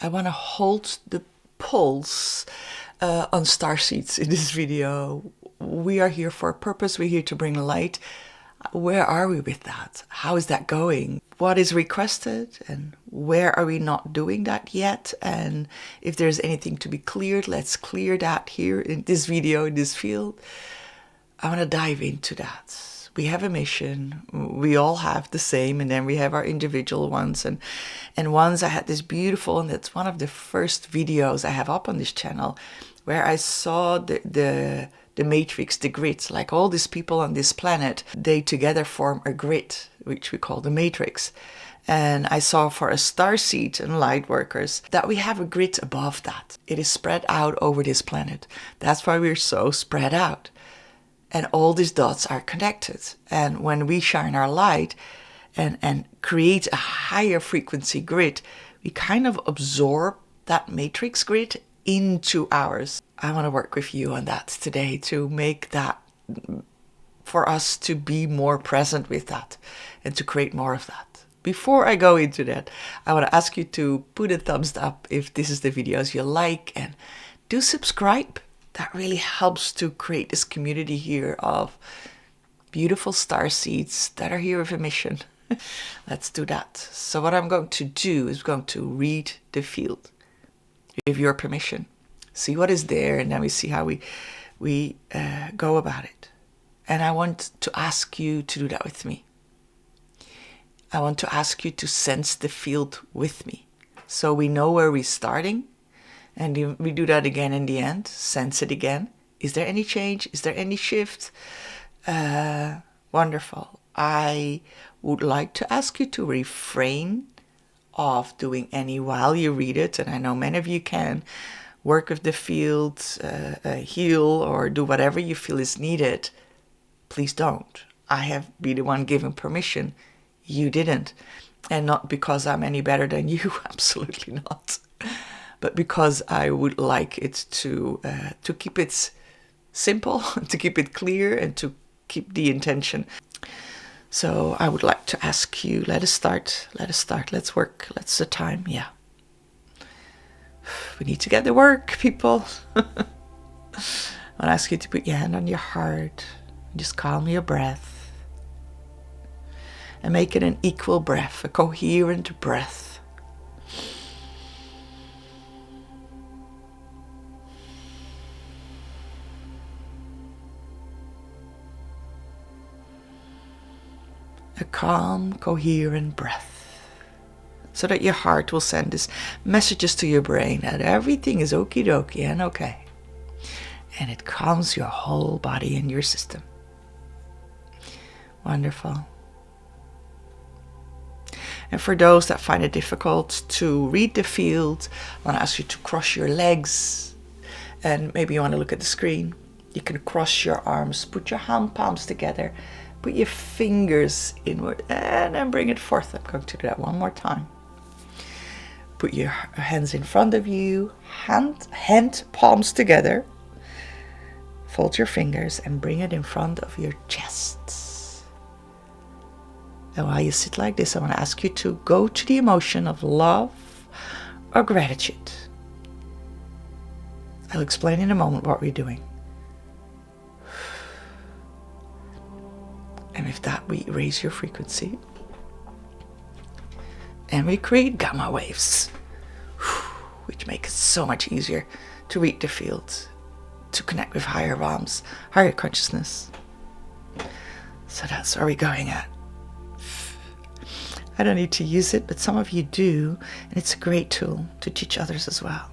I want to hold the pulse on starseeds in this video. We are here for a purpose. We're here to bring light. Where are we with that? How is that going? What is requested and where are we not doing that yet? And if there's anything to be cleared, let's clear that here in this video, in this field. I want to dive into that. We have a mission. We all have the same, and then we have our individual ones. And once I had this beautiful, and it's one of the first videos I have up on this channel, where I saw the matrix, the grid, like all these people on this planet, they together form a grid, which we call the matrix. And I saw for a Starseed and Lightworkers that we have a grid above that. It is spread out over this planet. That's why we're so spread out. And all these dots are connected. And when we shine our light and create a higher frequency grid, we kind of absorb that matrix grid into ours. I want to work with you on that today to make that, for us to be more present with that and to create more of that. Before I go into that, I want to ask you to put a thumbs up if this is the videos you like, and do subscribe. That really helps to create this community here of beautiful starseeds that are here with a mission. Let's do that. So what I'm going to do is going to read the field with your permission. See what is there, and then we see how we go about it. And I want to ask you to do that with me. I want to ask you to sense the field with me, so we know where we're starting. And we do that again in the end. Sense it again. Is there any change? Is there any shift? Wonderful. I would like to ask you to refrain of doing any while you read it. And I know many of you can work with the field, heal, or do whatever you feel is needed. Please don't. I have been the one giving permission. You didn't. And not because I'm any better than you. Absolutely not. But because I would like it to keep it simple, to keep it clear, and to keep the intention. So I would like to ask you, let us start, let's work, let's the time, yeah. We need to get to work, people. I want to ask you to put your hand on your heart, just calm your breath, and make it an equal breath, a coherent breath. A calm, coherent breath, so that your heart will send these messages to your brain that everything is okie dokie and okay. And it calms your whole body and your system. Wonderful. And for those that find it difficult to read the field, I want to ask you to cross your legs. And maybe you want to look at the screen. You can cross your arms, put your hand palms together. Put your fingers inward and then bring it forth. I'm going to do that one more time. Put your hands in front of you, hand palms together. Fold your fingers and bring it in front of your chest. And while you sit like this, I want to ask you to go to the emotion of love or gratitude. I'll explain in a moment what we're doing. And with that, we raise your frequency. And we create gamma waves, which make it so much easier to read the field, to connect with higher realms, higher consciousness. So that's where we're going at. I don't need to use it, but some of you do. And it's a great tool to teach others as well.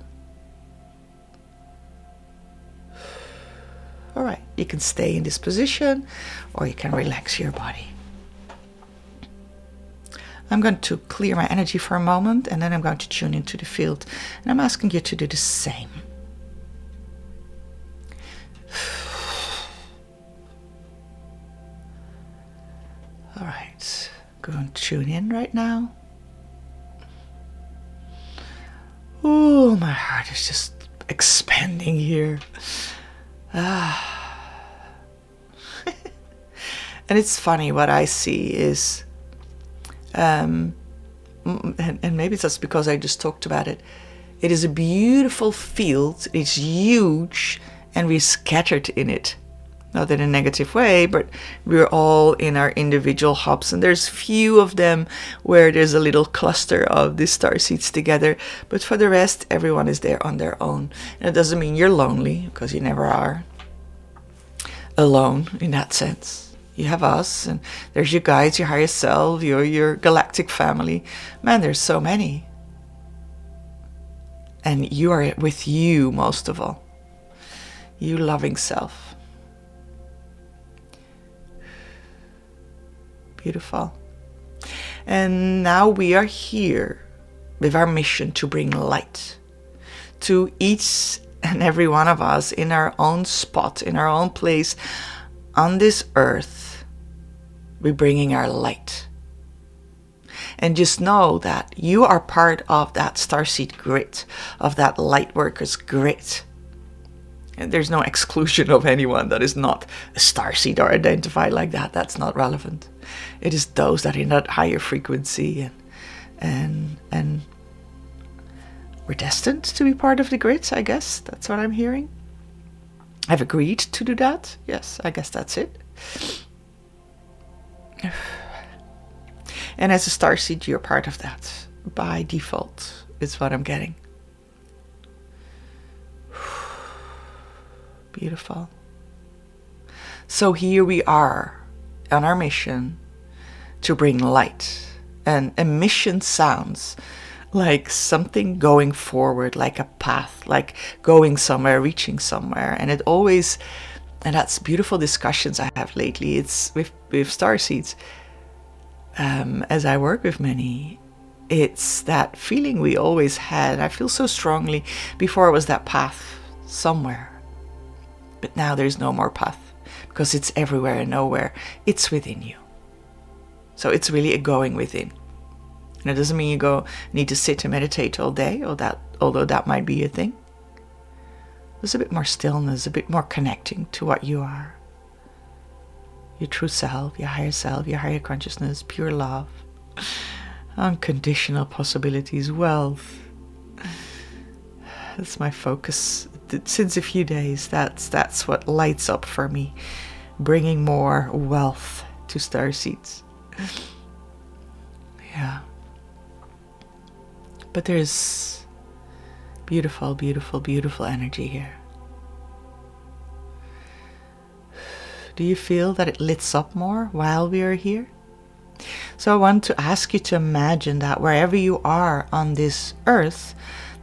All right, you can stay in this position or you can relax your body. I'm going to clear my energy for a moment, and then I'm going to tune into the field. And I'm asking you to do the same. All right, go and tune in right now. Oh, my heart is just expanding here. And it's funny, what I see is and maybe that's because I just talked about it, It is a beautiful field. It's huge, and we're scattered in it. Not in a negative way, but we're all in our individual hubs, and there's few of them where there's a little cluster of the star seeds together. But for the rest, everyone is there on their own. And it doesn't mean you're lonely, because you never are alone in that sense. You have us, and there's your guides, your higher self, your galactic family. Man, there's so many. And you are with you most of all. You loving self. Beautiful. And now we are here with our mission to bring light to each and every one of us in our own spot, in our own place on this earth. We're bringing our light. And just know that you are part of that Starseed grid, of that Lightworkers grid. And there's no exclusion of anyone that is not a Starseed or identified like that. That's not relevant. It is those that are in that higher frequency and we're destined to be part of the grid, I guess. That's what I'm hearing. I've agreed to do that. Yes, I guess that's it. And as a Starseed, you're part of that. By default, is what I'm getting. Beautiful. So here we are on our mission to bring light. And a mission sounds like something going forward, like a path, like going somewhere, reaching somewhere. And it always, and that's beautiful discussions I have lately. It's with Starseeds. As I work with many, it's that feeling we always had. I feel so strongly before it was that path somewhere. But now there's no more path because it's everywhere and nowhere. It's within you. So it's really a going within. And it doesn't mean you need to sit and meditate all day, although that might be a thing. There's a bit more stillness, a bit more connecting to what you are. Your true self, your higher consciousness, pure love, unconditional possibilities, wealth. That's my focus. Since a few days, that's what lights up for me. Bringing more wealth to Starseeds. Yeah. But there's beautiful, beautiful, beautiful energy here. Do you feel that it lights up more while we are here? So I want to ask you to imagine that wherever you are on this earth,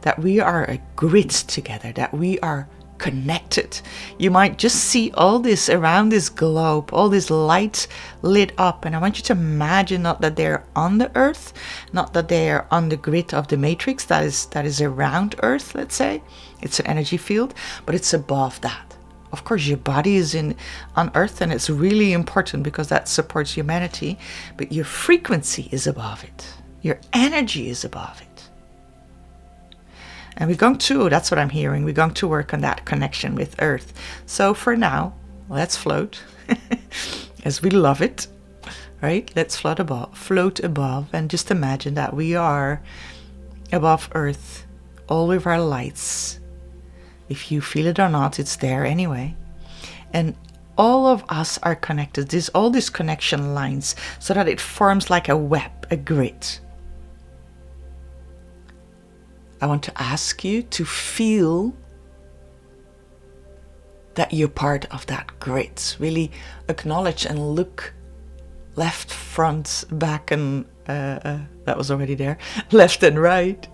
that we are a grid together, that we are connected. You might just see all this around this globe, all this light lit up. And I want you to imagine not that they're on the earth, not that they are on the grid of the matrix that is around earth, let's say. It's an energy field, but it's above that. Of course, your body is on earth, and it's really important because that supports humanity, but your frequency is above it. Your energy is above it. And that's what I'm hearing, we're going to work on that connection with Earth. So for now, let's float, as we love it, right? Let's float above, and just imagine that we are above Earth, all of our lights. If you feel it or not, it's there anyway. And all of us are connected. There's all these connection lines so that it forms like a web, a grid. I want to ask you to feel that you're part of that grid. Really acknowledge and look left, front, back, and that was already there. Left and right.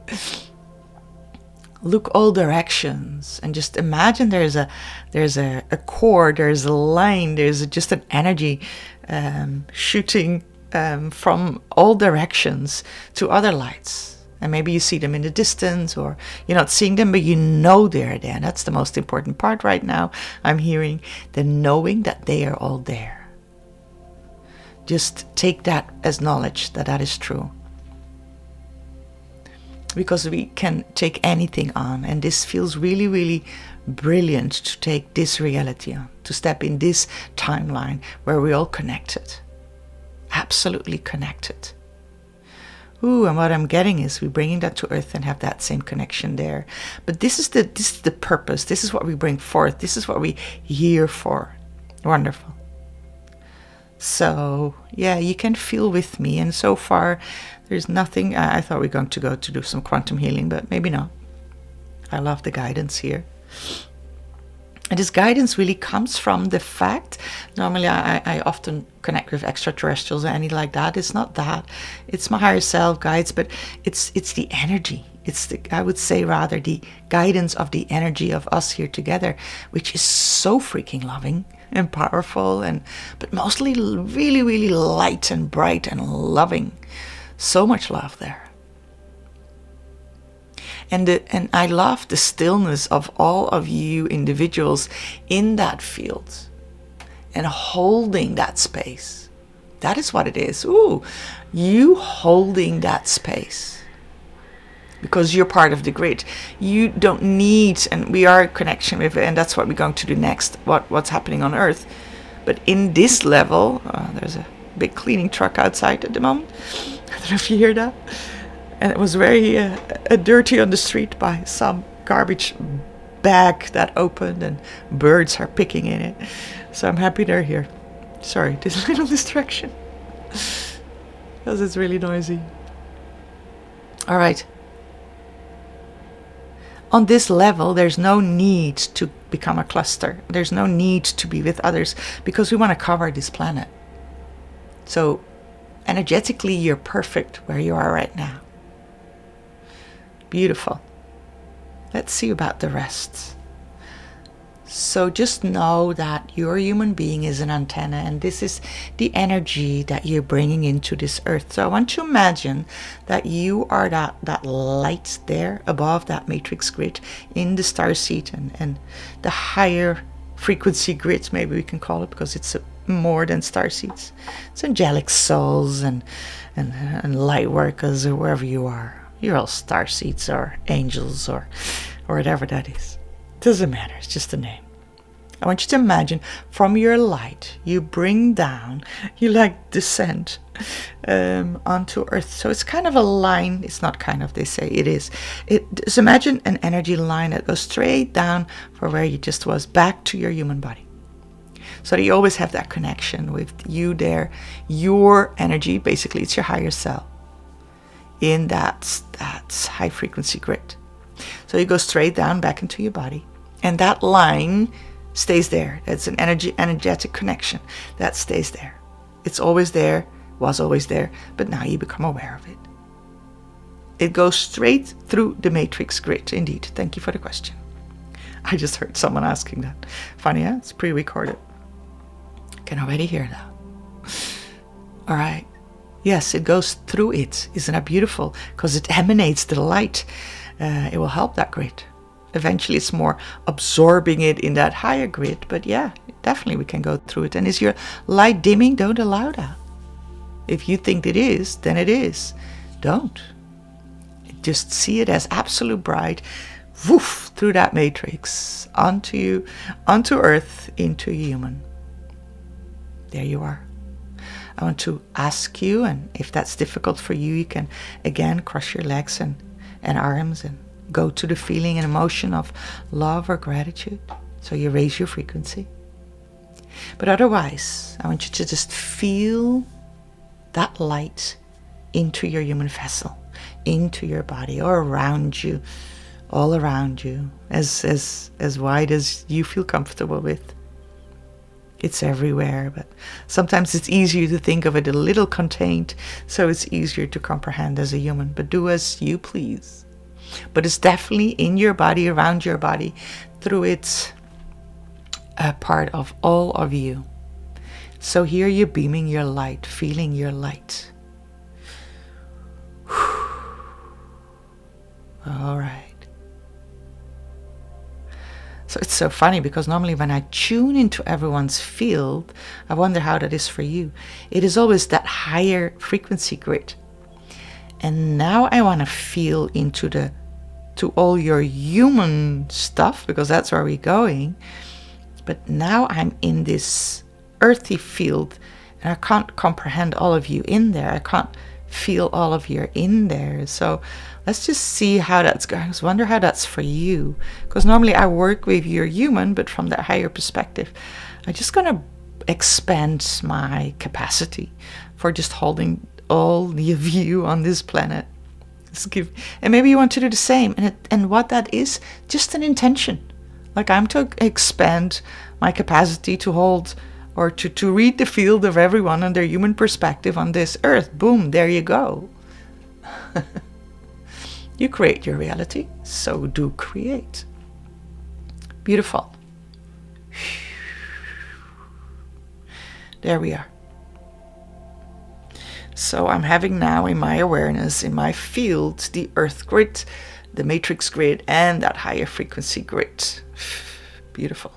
Look all directions and just imagine there's a cord, there's a line, there's just an energy shooting from all directions to other lights. And maybe you see them in the distance, or you're not seeing them, but you know they're there. And that's the most important part right now. I'm hearing the knowing that they are all there. Just take that as knowledge that is true. Because we can take anything on, and this feels really, really brilliant to take this reality on, to step in this timeline where we're all connected, absolutely connected. Ooh, and what I'm getting is we're bringing that to earth and have that same connection there. But this is the purpose. This is what we bring forth. This is what we're here for. Wonderful. So, yeah, you can feel with me. And so far, there's nothing. I thought we were going to go to do some quantum healing, but maybe not. I love the guidance here. And this guidance really comes from the fact, normally I often connect with extraterrestrials or anything like that. It's not that. It's my higher self guides, but it's the energy. It's I would say rather the guidance of the energy of us here together, which is so freaking loving and powerful, but mostly really, really light and bright and loving. So much love there. And I love the stillness of all of you individuals in that field and holding that space. That is what it is. Ooh, you holding that space because you're part of the grid. You don't need, and we are in connection with it, and that's what we're going to do next, what's happening on Earth. But in this level, there's a big cleaning truck outside at the moment. I don't know if you hear that. And it was very dirty on the street by some garbage bag that opened and birds are picking in it. So I'm happy they're here. Sorry, this little distraction. Because it's really noisy. All right. On this level, there's no need to become a cluster. There's no need to be with others because we want to cover this planet. So energetically, you're perfect where you are right now. Beautiful. Let's see about the rest. So just know that your human being is an antenna, and this is the energy that you're bringing into this earth. So I want you to imagine that you are that light there above that matrix grid in the starseed and the higher frequency grid, maybe we can call it, because it's more than starseeds. It's angelic souls and light workers or wherever you are. You're all starseeds or angels or whatever that is. Doesn't matter. It's just a name. I want you to imagine from your light, you bring down, you like descend onto earth. So it's kind of a line. It's not kind of, they say it is. Just imagine an energy line that goes straight down from where you just was back to your human body. So that you always have that connection with you there. Your energy, basically, it's your higher self. In that high frequency grid. So you go straight down back into your body. And that line stays there. It's an energetic connection that stays there. It's always there, was always there, but now you become aware of it. It goes straight through the matrix grid, indeed. Thank you for the question. I just heard someone asking that. Funny, huh? It's pre-recorded. I can already hear that. All right. Yes, it goes through it. Isn't that beautiful? Because it emanates the light. It will help that grid. Eventually, it's more absorbing it in that higher grid. But yeah, definitely we can go through it. And is your light dimming? Don't allow that. If you think it is, then it is. Don't. Just see it as absolute bright. Woof, through that matrix. Onto you, onto earth, into human. There you are. I want to ask you, and if that's difficult for you, you can again cross your legs and arms and go to the feeling and emotion of love or gratitude. So you raise your frequency. But otherwise, I want you to just feel that light into your human vessel, into your body or around you, all around you, as wide as you feel comfortable with. It's everywhere, but sometimes it's easier to think of it a little contained, so it's easier to comprehend as a human. But do as you please. But it's definitely in your body, around your body, through its part of all of you. So here you're beaming your light, feeling your light. All right. So it's so funny because normally when I tune into everyone's field, I wonder how that is for you. It is always that higher frequency grid. And now I want to feel into to all your human stuff, because that's where we're going. But now I'm in this earthy field and I can't comprehend all of you in there. I can't feel all of you in there. So let's just see how that's going. I just wonder how that's for you, because normally I work with your human, but from that higher perspective. I'm just going to expand my capacity for just holding all the of you on this planet. And maybe you want to do the same. And what that is, just an intention. Like, I'm to expand my capacity to hold or to read the field of everyone and their human perspective on this earth. Boom, there you go. You create your reality, so do create. Beautiful. There we are. So I'm having now in my awareness, in my field, the earth grid, the matrix grid, and that higher frequency grid. Beautiful.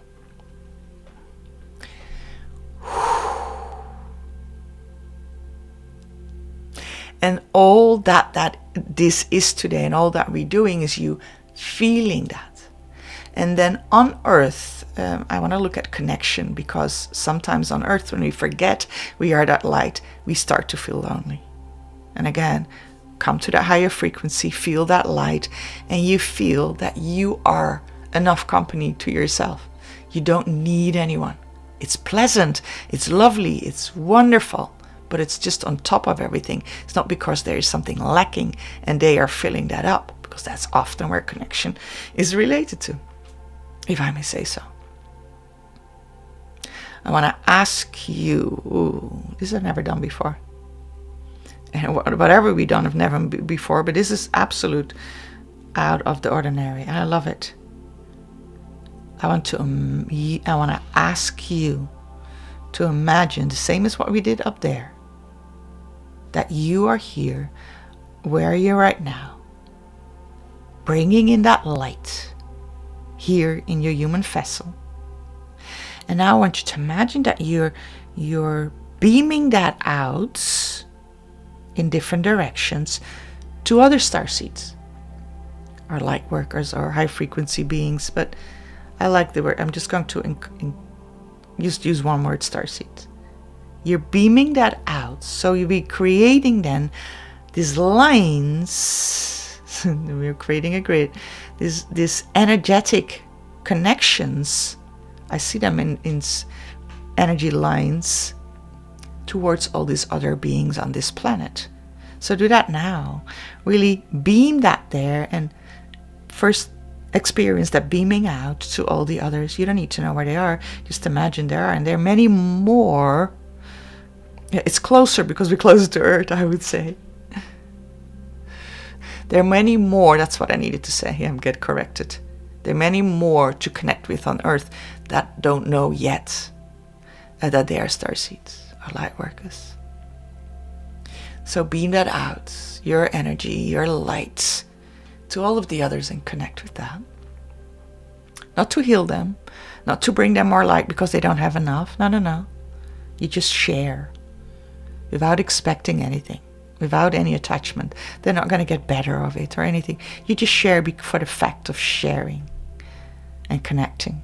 And all that this is today, and all that we're doing, is you feeling that. And then on earth, I want to look at connection, because sometimes on earth, when we forget we are that light, we start to feel lonely. And again, come to that higher frequency, feel that light, and you feel that you are enough company to yourself. You don't need anyone. It's pleasant, it's lovely, it's wonderful, but it's just on top of everything. It's not because there is something lacking and they are filling that up, because that's often where connection is related to, if I may say so. I want to ask you, this I've never done before. And whatever we've done, I've never before, but this is absolute out of the ordinary, and I love it. I want to ask you to imagine the same as what we did up there, that you are here, where you're right now, bringing in that light here in your human vessel. And now I want you to imagine that you're beaming that out in different directions to other starseeds, or light workers, or high frequency beings. But I like the word. I'm just going to use one word: starseeds. You're beaming that out, so you'll be creating then these lines. We're creating a grid. This energetic connections. I see them in energy lines towards all these other beings on this planet. So do that now. Really beam that there, and first experience that beaming out to all the others. You don't need to know where they are. Just imagine there are, and there are many more. Yeah, it's closer because we're closer to Earth, I would say. There are many more. That's what I needed to say. I'm get corrected. There are many more to connect with on Earth that don't know yet that they are starseeds or light workers. So beam that out, your energy, your light, to all of the others, and connect with that. Not to heal them, not to bring them more light because they don't have enough. No. You just share without expecting anything, without any attachment. They're not going to get better of it or anything. You just share for the fact of sharing and connecting.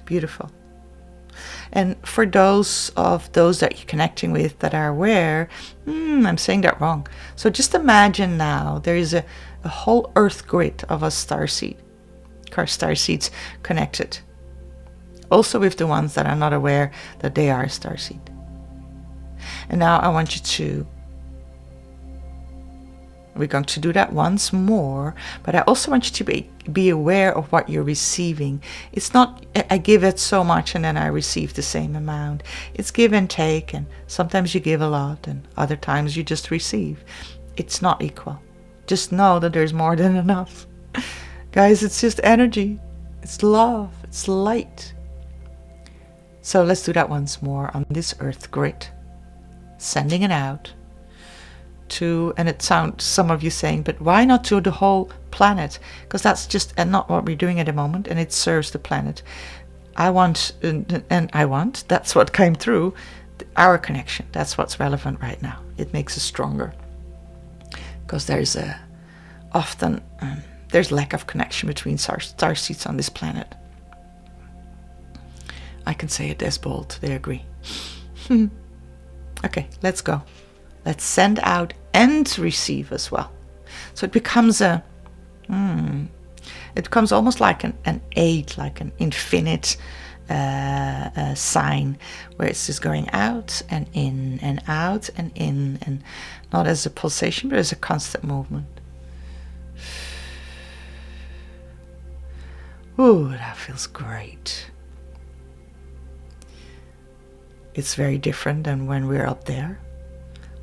Beautiful. And for those that you're connecting with that are aware, I'm saying that wrong. So just imagine now there is a whole earth grid of us starseeds connected. Also with the ones that are not aware that they are a starseed. And now I want you we're going to do that once more, but I also want you to be aware of what you're receiving. It's not, I give it so much and then I receive the same amount. It's give and take, and sometimes you give a lot and other times you just receive. It's not equal. Just know that there's more than enough. Guys, it's just energy. It's love. It's light. So let's do that once more on this earth grid. Sending it out to, and it sounds some of you saying, but why not to the whole planet? Because that's just not what we're doing at the moment, and it serves the planet. I want, that's what came through, our connection. That's what's relevant right now. It makes us stronger. Because there's often there's lack of connection between starseeds on this planet. I can say it as bold, they agree. Okay, let's go. Let's send out and receive as well. So it becomes it becomes almost like an 8, like an infinite sign, where it's just going out and in and out and in, and not as a pulsation, but as a constant movement. Ooh, that feels great. It's very different than when we're up there,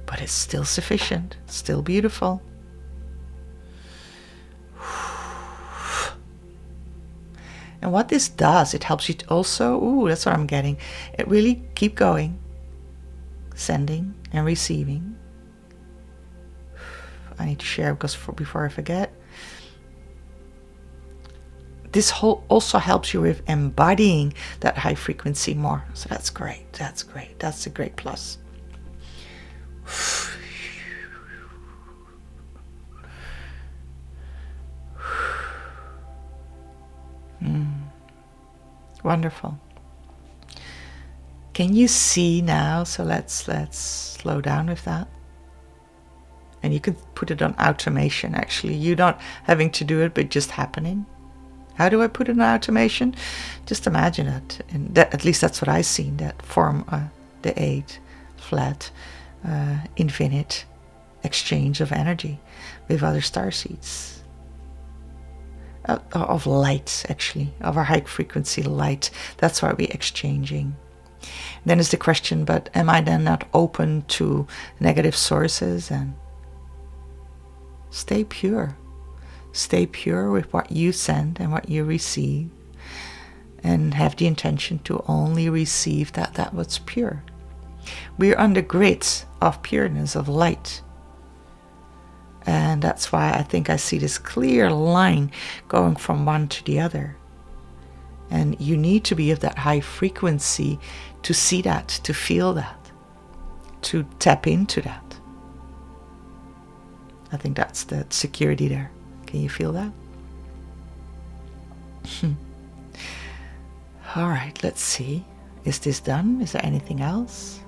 but it's still sufficient, still beautiful. And what this does, it helps you to also, ooh, that's what I'm getting. It really keep going, sending and receiving. I need to share before I forget. This also helps you with embodying that high frequency more. So that's great. That's great. That's a great plus. Wonderful. Can you see now? So let's slow down with that. And you can put it on automation, actually. You're not having to do it, but just happening. How do I put it on automation? Just imagine it. And that, at least that's what I've seen, that form, the 8, flat, infinite exchange of energy with other starseeds. Of light, actually, of our high frequency light. That's what we're exchanging. Then is the question, but am I then not open to negative sources? And stay pure. Stay pure with what you send and what you receive. And have the intention to only receive that what's pure. We're on the grid of pureness, of light. And that's why I think I see this clear line going from one to the other. And you need to be of that high frequency to see that, to feel that, to tap into that. I think that's the security there. Can you feel that? All right, let's see. Is this done? Is there anything else?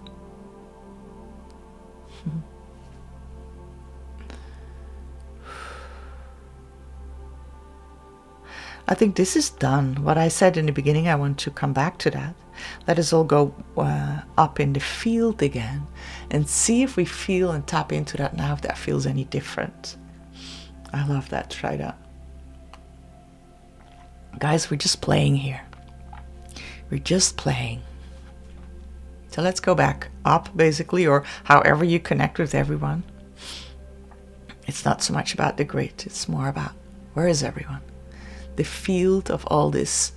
I think this is done. What I said in the beginning, I want to come back to that. Let us all go up in the field again and see if we feel and tap into that now, if that feels any different. I love that. Try that. Guys, we're just playing here. We're just playing. So let's go back up, basically, or however you connect with everyone. It's not so much about the grid. It's more about where is everyone? The field of all this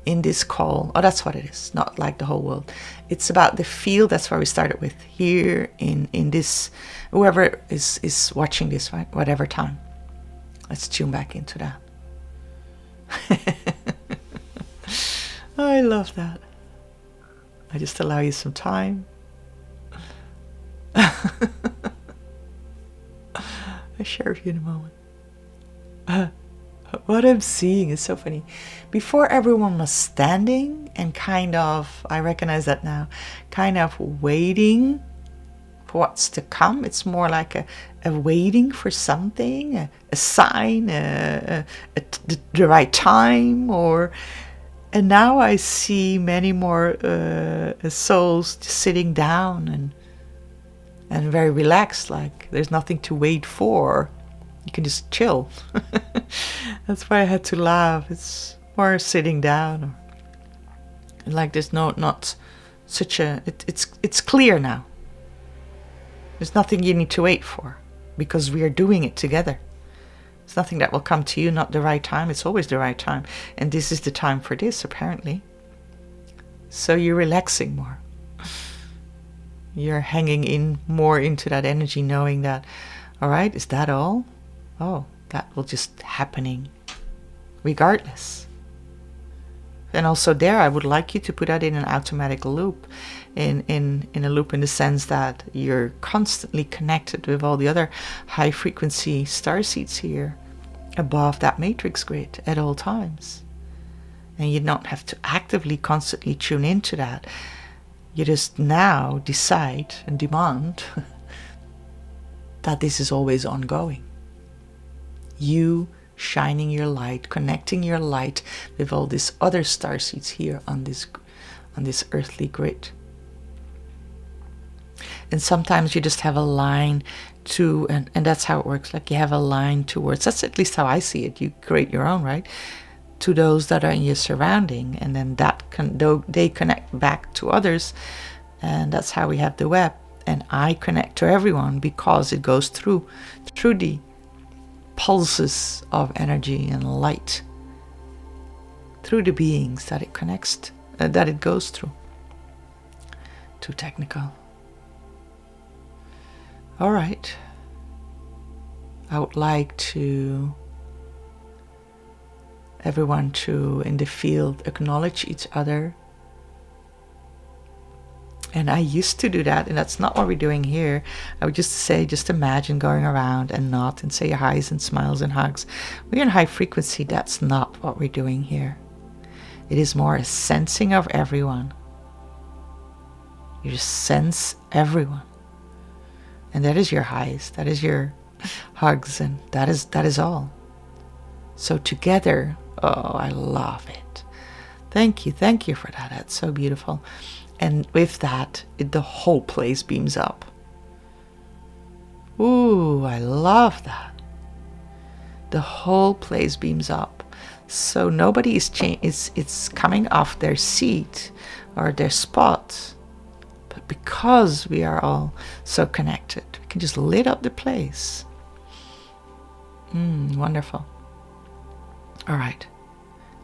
in this call. Oh, that's what it is. Not like the whole world. It's about the field. That's where we started with. Here in this, whoever is watching this, right? Whatever time. Let's tune back into that. I love that. I just allow you some time. I'll share with you in a moment. What I'm seeing is so funny. Before, everyone was standing and kind of, I recognize that now, kind of waiting for what's to come. It's more like a waiting for something, a sign, the right time, and now I see many more souls just sitting down and very relaxed, like there's nothing to wait for. You can just chill. That's why I had to laugh. It's more sitting down, and like there's not such a. It's clear now. There's nothing you need to wait for because we are doing it together. It's nothing that will come to you, not the right time. It's always the right time, and this is the time for this, apparently. So you're relaxing more. You're hanging in more into that energy, knowing that, all right, is that all? Oh, that will just happening regardless. And also there, I would like you to put that in an automatic loop, in a loop in the sense that you're constantly connected with all the other high frequency starseeds here above that matrix grid at all times. And you don't have to actively, constantly tune into that. You just now decide and demand that this is always ongoing. You shining your light, connecting your light with all these other star seeds here on this earthly grid. And sometimes you just have a line to, and that's how it works. Like you have a line towards, that's at least how I see it. You create your own, right? To those that are in your surrounding, and then they connect back to others, and that's how we have the web. And I connect to everyone because it goes through the pulses of energy and light, through the beings that it connects, that it goes through. Too technical. All right. I would like to everyone to, in the field, acknowledge each other. And I used to do that, and that's not what we're doing here. I would just say, just imagine going around and nod and say highs and smiles and hugs. We're in high frequency. That's not what we're doing here. It is more a sensing of everyone. You just sense everyone. And that is your highs, that is your hugs, and that is all. So together, oh, I love it. Thank you for that. That's so beautiful. And with that, the whole place beams up. Ooh, I love that. The whole place beams up. So nobody is coming off their seat or their spot. But because we are all so connected, we can just lit up the place. Wonderful. All right.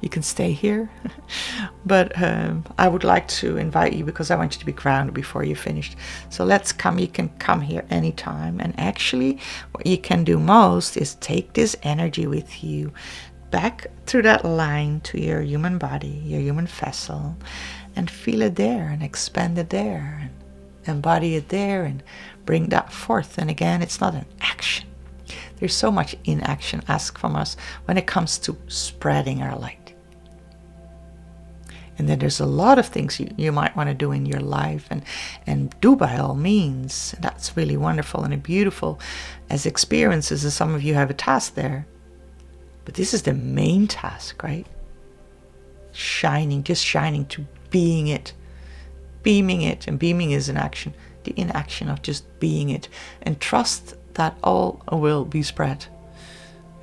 You can stay here. But I would like to invite you, because I want you to be grounded before you finished. So let's come. You can come here anytime. And actually, what you can do most is take this energy with you back through that line to your human body, your human vessel, and feel it there and expand it there and embody it there and bring that forth. And again, it's not an action. There's so much inaction asked from us when it comes to spreading our light. And then there's a lot of things you might want to do in your life, and do by all means. That's really wonderful and beautiful as experiences, and some of you have a task there. But this is the main task, right? Shining to being it, beaming it, and beaming is an action, the inaction of just being it, and trust that all will be spread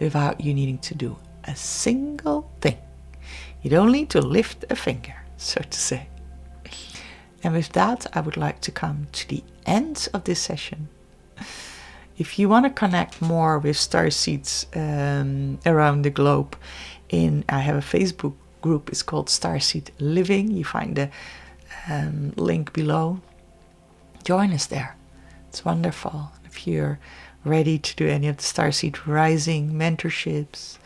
without you needing to do a single thing. You don't need to lift a finger, so to say. And with that, I would like to come to the end of this session. If you want to connect more with starseeds around the globe, I have a Facebook group. It's called Starseed Living. You find the link below. Join us there. It's wonderful. If you're ready to do any of the Starseed Rising mentorships,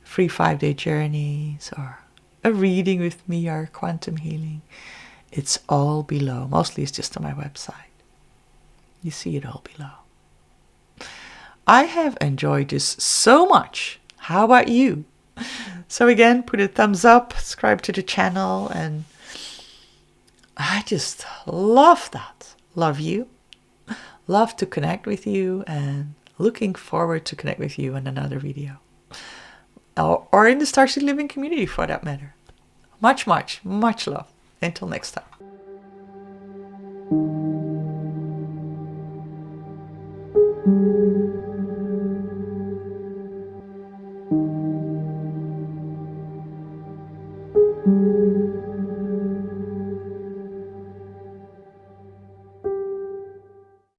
free 5-day journeys, or a reading with me, or quantum healing, it's all below. Mostly it's just on my website. You see it all below. I have enjoyed this so much. How about you? So again, put a thumbs up, subscribe to the channel, and I just love that. Love you. Love to connect with you, and looking forward to connect with you in another video. Or in the Starseed Living community for that matter. Much, much, much love. Until next time.